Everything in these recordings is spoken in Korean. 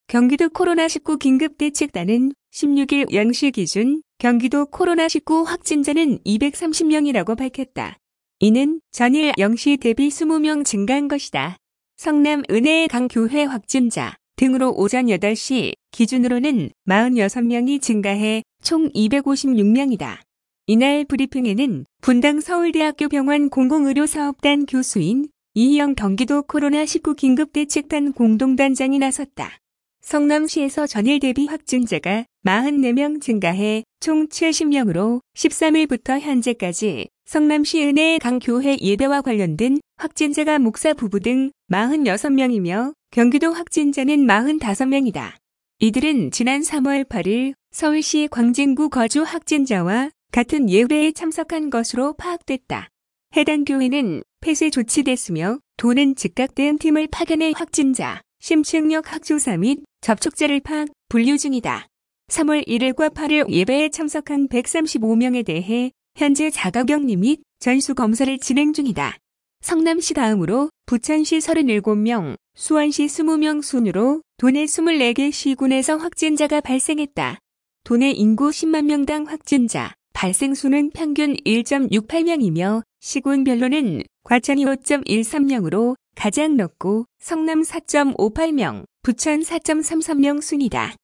경기도 코로나19 긴급대책단은 16일 0시 기준 경기도 코로나19 확진자는 230명이라고 밝혔다. 이는 전일 0시 대비 20명 증가한 것이다. 성남 은혜강 교회 확진자 등으로 오전 8시 기준으로는 46명이 증가해 총 256명이다. 이날 브리핑에는 분당 서울대학교 병원 공공의료사업단 교수인 이희영 경기도 코로나19 긴급대책단 공동단장이 나섰다. 성남시에서 전일 대비 확진자가 44명 증가해 총 70명으로 13일부터 현재까지 성남시 은혜강 교회 예배와 관련된 확진자가 목사 부부 등 46명이며 경기도 확진자는 45명이다. 이들은 지난 3월 8일 서울시 광진구 거주 확진자와 같은 예배에 참석한 것으로 파악됐다. 해당 교회는 폐쇄 조치됐으며 도는 즉각 대응팀을 파견해 확진자, 심층력 확조사 및 접촉자를 파악, 분류 중이다. 3월 1일과 8일 예배에 참석한 135명에 대해 현재 자가격리 및 전수검사를 진행 중이다. 성남시 다음으로 부천시 37명, 수원시 20명 순으로 도내 24개 시군에서 확진자가 발생했다. 도내 인구 10만 명당 확진자, 발생 수는 평균 1.68명이며 시군별로는 과천이 5.13명으로 가장 높고 성남 4.58명, 부천 4.33명 순이다.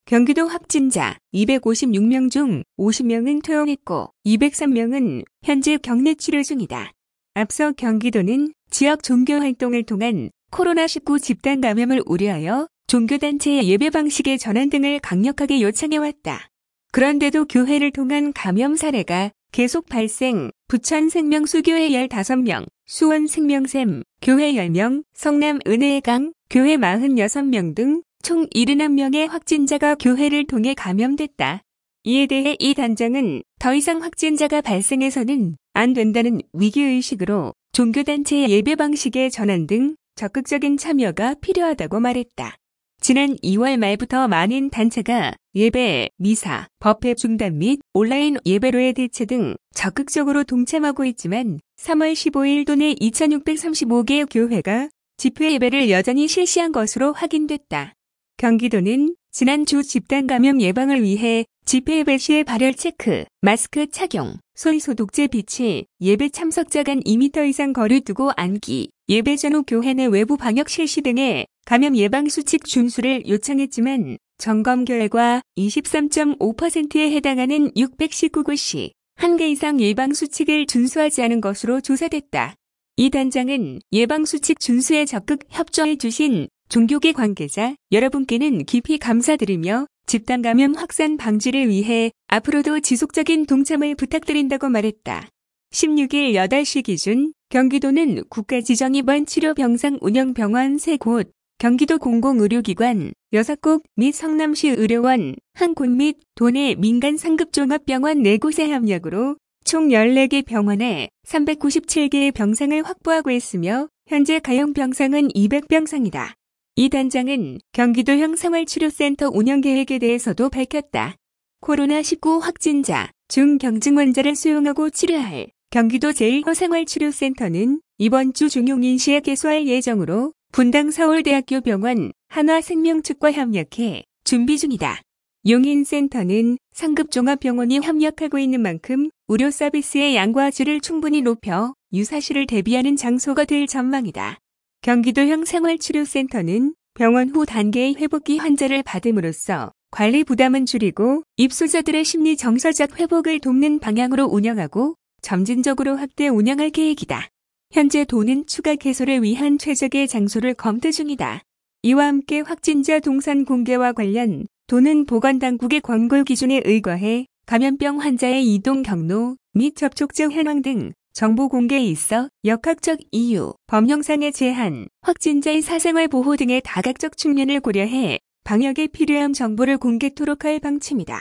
경기도 확진자 256명 중 50명은 퇴원했고 203명은 현재 격리 치료 중이다. 앞서 경기도는 지역 종교활동을 통한 코로나19 집단 감염을 우려하여 종교단체의 예배 방식의 전환 등을 강력하게 요청해왔다. 그런데도 교회를 통한 감염 사례가 계속 발생, 부천 생명수교회 15명, 수원 생명샘 교회 10명, 성남 은혜강 교회 46명 등 총 71명의 확진자가 교회를 통해 감염됐다. 이에 대해 이 단장은 더 이상 확진자가 발생해서는 안 된다는 위기의식으로 종교단체의 예배 방식의 전환 등 적극적인 참여가 필요하다고 말했다. 지난 2월 말부터 많은 단체가 예배, 미사, 법회 중단 및 온라인 예배로의 대체 등 적극적으로 동참하고 있지만 3월 15일 도내 2,635개의 교회가 집회 예배를 여전히 실시한 것으로 확인됐다. 경기도는 지난주 집단 감염 예방을 위해 집회 예배 시의 발열 체크, 마스크 착용, 손 소독제 비치, 예배 참석자 간 2m 이상 거리 두고 앉기, 예배 전후 교회 내 외부 방역 실시 등의 감염 예방 수칙 준수를 요청했지만 점검 결과 23.5%에 해당하는 619곳이 1개 이상 예방 수칙을 준수하지 않은 것으로 조사됐다. 이 단장은 예방 수칙 준수에 적극 협조해 주신 종교계 관계자 여러분께는 깊이 감사드리며 집단 감염 확산 방지를 위해 앞으로도 지속적인 동참을 부탁드린다고 말했다. 16일 8시 기준 경기도는 국가지정 입원 치료 병상 운영 병원 3곳, 경기도 공공의료기관 6곳 및 성남시 의료원 1곳 및 도내 민간 상급종합병원 4곳의 협력으로 총 14개 병원에 397개의 병상을 확보하고 있으며 현재 가용 병상은 200병상이다. 이 단장은 경기도형 생활치료센터 운영 계획에 대해서도 밝혔다. 코로나19 확진자, 중경증 환자를 수용하고 치료할 경기도 제1호생활치료센터는 이번 주 중용인시에 개소할 예정으로 분당 서울대학교 병원 한화생명 측과 협력해 준비 중이다. 용인센터는 상급종합병원이 협력하고 있는 만큼 의료 서비스의 양과 질을 충분히 높여 유사시를 대비하는 장소가 될 전망이다. 경기도형 생활치료센터는 병원 후 단계의 회복기 환자를 받음으로써 관리 부담은 줄이고 입소자들의 심리 정서적 회복을 돕는 방향으로 운영하고 점진적으로 확대 운영할 계획이다. 현재 도는 추가 개소를 위한 최적의 장소를 검토 중이다. 이와 함께 확진자 동선 공개와 관련 도는 보건당국의 권고 기준에 의거해 감염병 환자의 이동 경로 및 접촉자 현황 등 정보 공개에 있어 역학적 이유, 법령상의 제한, 확진자의 사생활 보호 등의 다각적 측면을 고려해 방역에 필요한 정보를 공개토록 할 방침이다.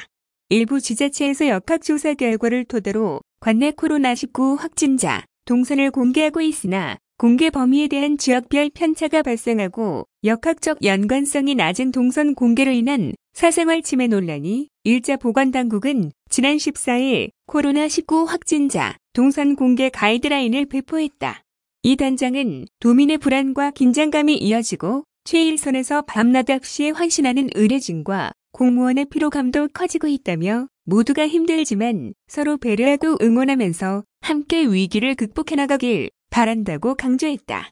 일부 지자체에서 역학조사 결과를 토대로 관내 코로나19 확진자, 동선을 공개하고 있으나 공개 범위에 대한 지역별 편차가 발생하고 역학적 연관성이 낮은 동선 공개로 인한 사생활 침해 논란이 일자 보건당국은 지난 14일 코로나19 확진자 동선 공개 가이드라인을 배포했다. 이 단장은 도민의 불안과 긴장감이 이어지고 최일선에서 밤낮 없이 환신하는 의료진과 공무원의 피로감도 커지고 있다며 모두가 힘들지만 서로 배려하고 응원하면서 함께 위기를 극복해 나가길 바란다고 강조했다.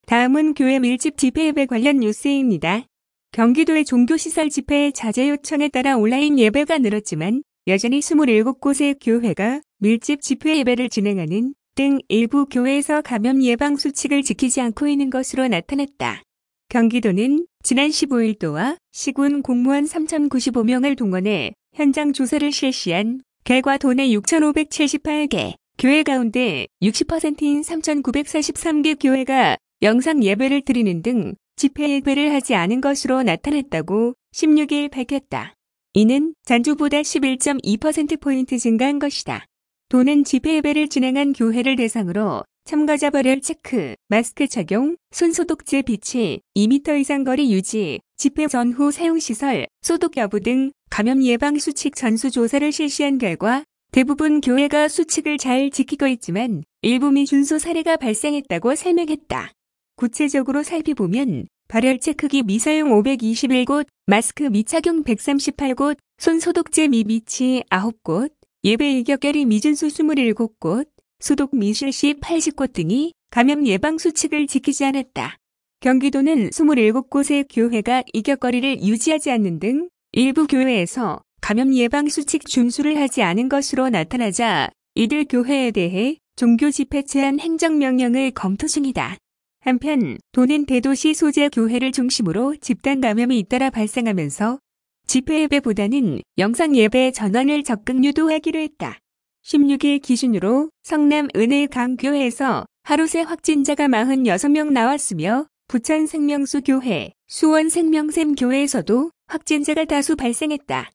다음은 교회 밀집 집회 예배 관련 뉴스입니다. 경기도의 종교시설 집회 자제 요청에 따라 온라인 예배가 늘었지만 여전히 27곳의 교회가 밀집 집회 예배를 진행하는 등 일부 교회에서 감염 예방 수칙을 지키지 않고 있는 것으로 나타났다. 경기도는 지난 15일 도와 시군 공무원 3,095명을 동원해 현장 조사를 실시한 결과 도내 6,578개 교회 가운데 60%인 3,943개 교회가 영상 예배를 드리는 등 집회 예배를 하지 않은 것으로 나타났다고 16일 밝혔다. 이는 전주보다 11.2%포인트 증가한 것이다. 도는 집회 예배를 진행한 교회를 대상으로 참가자 발열 체크, 마스크 착용, 손소독제 비치, 2m 이상 거리 유지, 집회 전후 사용시설, 소독 여부 등 감염 예방 수칙 전수조사를 실시한 결과 대부분 교회가 수칙을 잘 지키고 있지만 일부 미준수 사례가 발생했다고 설명했다. 구체적으로 살펴보면 발열체 크기 미사용 521곳, 마스크 미착용 138곳, 손소독제 미비치 9곳, 예배 일격결이 미준수 27곳, 소독 미실시 80곳 등이 감염 예방 수칙을 지키지 않았다. 경기도는 27곳의 교회가 일격거리를 유지하지 않는 등 일부 교회에서 감염 예방 수칙 준수를 하지 않은 것으로 나타나자 이들 교회에 대해 종교 집회 제한 행정명령을 검토 중이다. 한편 도는 대도시 소재 교회를 중심으로 집단 감염이 잇따라 발생하면서 집회 예배보다는 영상 예배 전환을 적극 유도하기로 했다. 16일 기준으로 성남 은혜강교회에서 하루 새 확진자가 46명 나왔으며 부천 생명수 교회, 수원 생명샘 교회에서도 확진자가 다수 발생했다.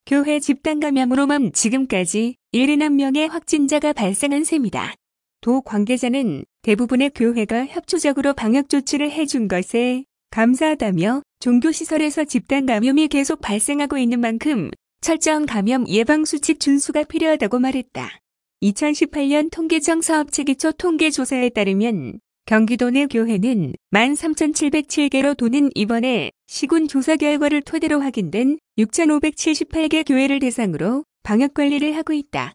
교회 집단 감염으로만 지금까지 71명의 확진자가 발생한 셈이다. 도 관계자는 대부분의 교회가 협조적으로 방역 조치를 해준 것에 감사하다며 종교시설에서 집단 감염이 계속 발생하고 있는 만큼 철저한 감염 예방 수칙 준수가 필요하다고 말했다. 2018년 통계청 사업체 기초 통계조사에 따르면 경기도 내 교회는 13,707개로 도는 이번에 시군 조사 결과를 토대로 확인된 6,578개 교회를 대상으로 방역관리를 하고 있다.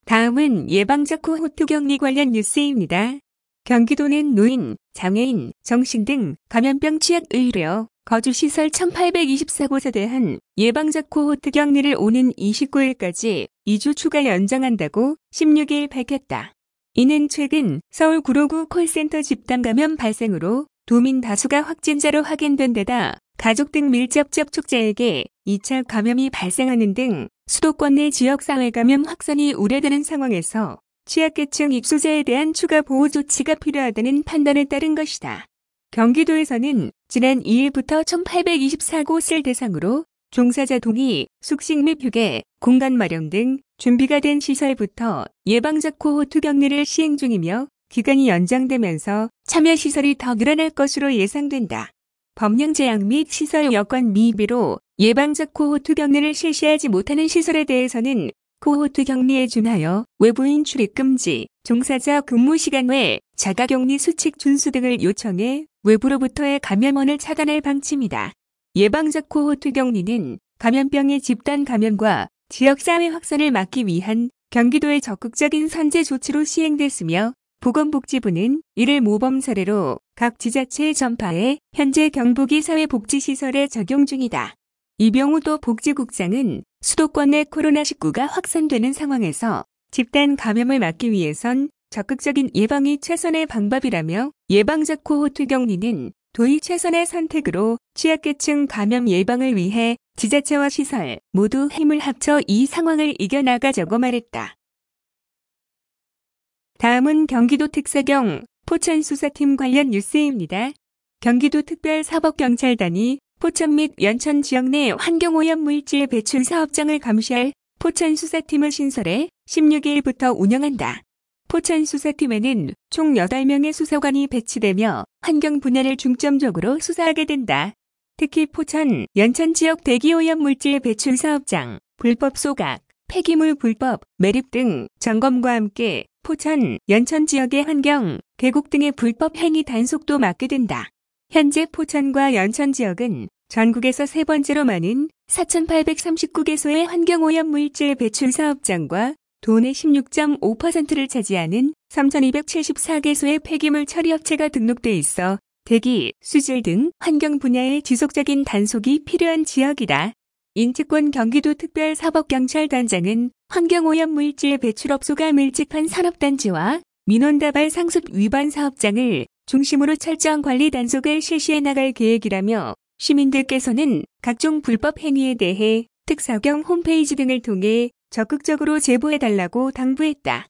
다음은 예방적후 호투격리 관련 뉴스입니다. 경기도는 노인, 장애인, 정신 등 감염병 취약 의료, 거주시설 1,824곳에 대한 예방적후 호투격리를 오는 29일까지 2주 추가 연장한다고 16일 밝혔다. 이는 최근 서울 구로구 콜센터 집단 감염 발생으로 도민 다수가 확진자로 확인된 데다 가족 등 밀접 접촉자에게 2차 감염이 발생하는 등 수도권 내 지역사회 감염 확산이 우려되는 상황에서 취약계층 입소자에 대한 추가 보호 조치가 필요하다는 판단에 따른 것이다. 경기도에서는 지난 2일부터 1,824곳을 대상으로 종사자 동의, 숙식 및 휴게, 공간 마련 등 준비가 된 시설부터 예방적후 호투격리를 시행 중이며 기간이 연장되면서 참여 시설이 더 늘어날 것으로 예상된다. 법령 제약 및 시설 여건 미비로 예방적후 호투격리를 실시하지 못하는 시설에 대해서는 코호투 격리에 준하여 외부인 출입 금지, 종사자 근무 시간 외 자가격리 수칙 준수 등을 요청해 외부로부터의 감염원을 차단할 방침이다. 예방적 코호투 격리는 감염병의 집단 감염과 지역사회 확산을 막기 위한 경기도의 적극적인 선제 조치로 시행됐으며 보건복지부는 이를 모범 사례로 각 지자체에 전파해 현재 경북이 사회복지시설에 적용 중이다. 이병우 도 복지국장은 수도권 내 코로나19가 확산되는 상황에서 집단 감염을 막기 위해선 적극적인 예방이 최선의 방법이라며 예방적 코호투 격리는 도의 최선의 선택으로 취약계층 감염 예방을 위해 지자체와 시설 모두 힘을 합쳐 이 상황을 이겨나가자고 말했다. 다음은 경기도 특사경 포천수사팀 관련 뉴스입니다. 경기도 특별사법경찰단이 포천 및 연천 지역 내 환경오염 물질 배출 사업장을 감시할 포천수사팀을 신설해 16일부터 운영한다. 포천수사팀에는 총 8명의 수사관이 배치되며 환경 분야를 중점적으로 수사하게 된다. 특히 포천, 연천 지역 대기오염 물질 배출 사업장, 불법 소각, 폐기물 불법 매립 등 점검과 함께 포천, 연천 지역의 환경, 계곡 등의 불법 행위 단속도 막게 된다. 현재 포천과 연천 지역은 전국에서 세 번째로 많은 4,839개소의 환경오염물질 배출 사업장과 도내 16.5%를 차지하는 3,274개소의 폐기물 처리업체가 등록돼 있어 대기, 수질 등 환경 분야의 지속적인 단속이 필요한 지역이다. 인특권 경기도특별사법경찰단장은 환경오염물질 배출업소가 밀집한 산업단지와 민원다발 상습 위반 사업장을 중심으로 철저한 관리 단속을 실시해 나갈 계획이라며 시민들께서는 각종 불법 행위에 대해 특사경 홈페이지 등을 통해 적극적으로 제보해달라고 당부했다.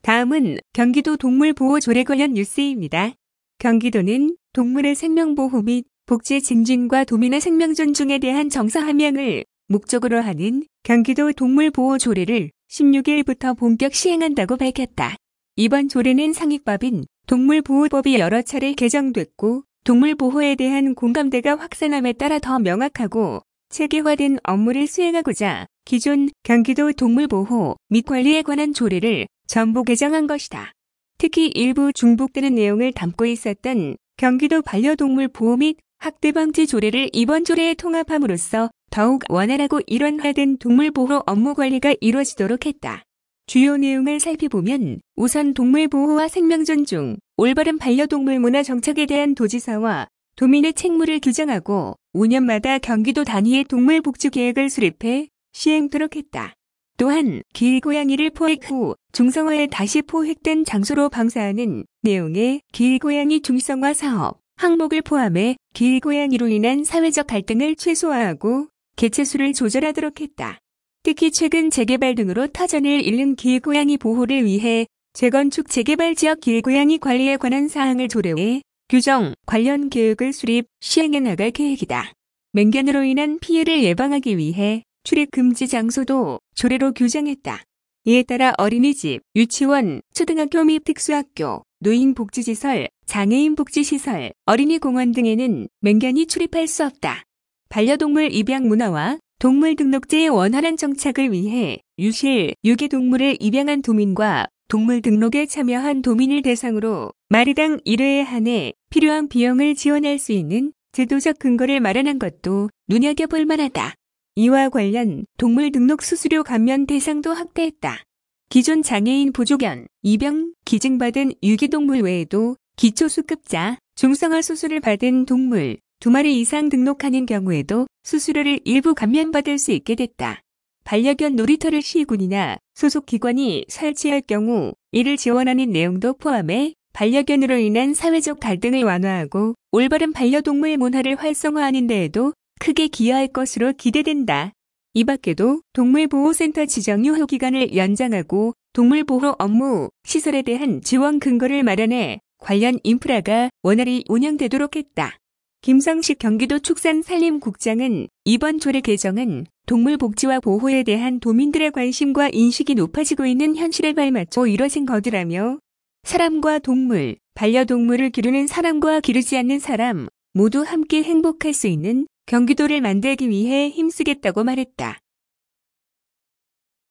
다음은 경기도 동물보호조례 관련 뉴스입니다. 경기도는 동물의 생명보호 및 복지 증진과 도민의 생명 존중에 대한 정서 함양을 목적으로 하는 경기도 동물보호조례를 16일부터 본격 시행한다고 밝혔다. 이번 조례는 상위법인 동물보호법이 여러 차례 개정됐고 동물보호에 대한 공감대가 확산함에 따라 더 명확하고 체계화된 업무를 수행하고자 기존 경기도 동물보호 및 관리에 관한 조례를 전부 개정한 것이다. 특히 일부 중복되는 내용을 담고 있었던 경기도 반려동물 보호 및 학대 방지 조례를 이번 조례에 통합함으로써 더욱 원활하고 일원화된 동물보호 업무 관리가 이루어지도록 했다. 주요 내용을 살펴보면 우선 동물보호와 생명존중, 올바른 반려동물 문화 정착에 대한 도지사와 도민의 책무를 규정하고 5년마다 경기도 단위의 동물복지계획을 수립해 시행토록 했다. 또한 길고양이를 포획 후 중성화에 다시 포획된 장소로 방사하는 내용의 길고양이 중성화 사업 항목을 포함해 길고양이로 인한 사회적 갈등을 최소화하고 개체수를 조절하도록 했다. 특히 최근 재개발 등으로 터전을 잃는 길고양이 보호를 위해 재건축 재개발 지역 길고양이 관리에 관한 사항을 조례에 규정, 관련 계획을 수립, 시행해 나갈 계획이다. 맹견으로 인한 피해를 예방하기 위해 출입 금지 장소도 조례로 규정했다. 이에 따라 어린이집, 유치원, 초등학교 및 특수학교, 노인복지시설, 장애인복지시설, 어린이공원 등에는 맹견이 출입할 수 없다. 반려동물 입양 문화와 동물 등록제의 원활한 정착을 위해 유실, 유기동물을 입양한 도민과 동물 등록에 참여한 도민을 대상으로 마리당 1회에 한해 필요한 비용을 지원할 수 있는 제도적 근거를 마련한 것도 눈여겨볼 만하다. 이와 관련 동물 등록 수수료 감면 대상도 확대했다. 기존 장애인 보조견, 입양, 기증받은 유기동물 외에도 기초수급자, 중성화 수술을 받은 동물 2마리 이상 등록하는 경우에도 수수료를 일부 감면받을 수 있게 됐다. 반려견 놀이터를 시군이나 소속 기관이 설치할 경우 이를 지원하는 내용도 포함해 반려견으로 인한 사회적 갈등을 완화하고 올바른 반려동물 문화를 활성화하는 데에도 크게 기여할 것으로 기대된다. 이 밖에도 동물보호센터 지정 유효기간을 연장하고 동물보호 업무, 시설에 대한 지원 근거를 마련해 관련 인프라가 원활히 운영되도록 했다. 김성식 경기도 축산산림국장은 이번 조례 개정은 동물 복지와 보호에 대한 도민들의 관심과 인식이 높아지고 있는 현실에 발맞춰 이뤄진 것이라며 사람과 동물, 반려동물을 기르는 사람과 기르지 않는 사람 모두 함께 행복할 수 있는 경기도를 만들기 위해 힘쓰겠다고 말했다.